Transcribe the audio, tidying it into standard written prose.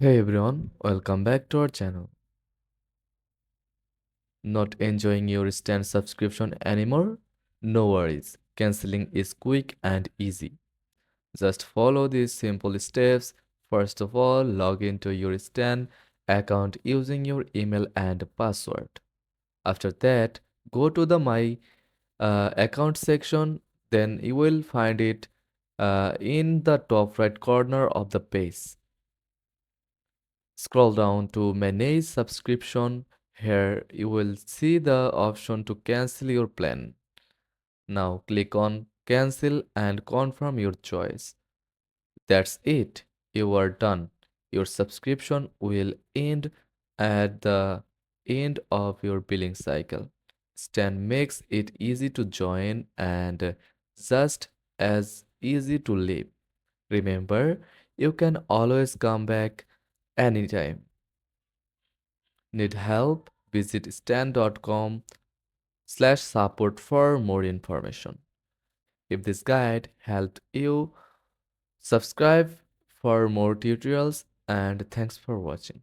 Hey everyone, welcome back to our channel. Not enjoying your stand subscription anymore? No worries, canceling is quick and easy. Just follow these simple steps. First of all, log into your stand account using your email and password. After that, go to the My account section, then you will find it in the top right corner of the page. Scroll down to Manage Subscription. Here you will see the option to cancel your plan. Now click on Cancel and confirm your choice. That's it. You are done. Your subscription will end at the end of your billing cycle. Stan makes it easy to join and just as easy to leave. Remember, you can always come back anytime. Need help? Visit stan.com/support for more information. If this guide helped you, subscribe for more tutorials and thanks for watching.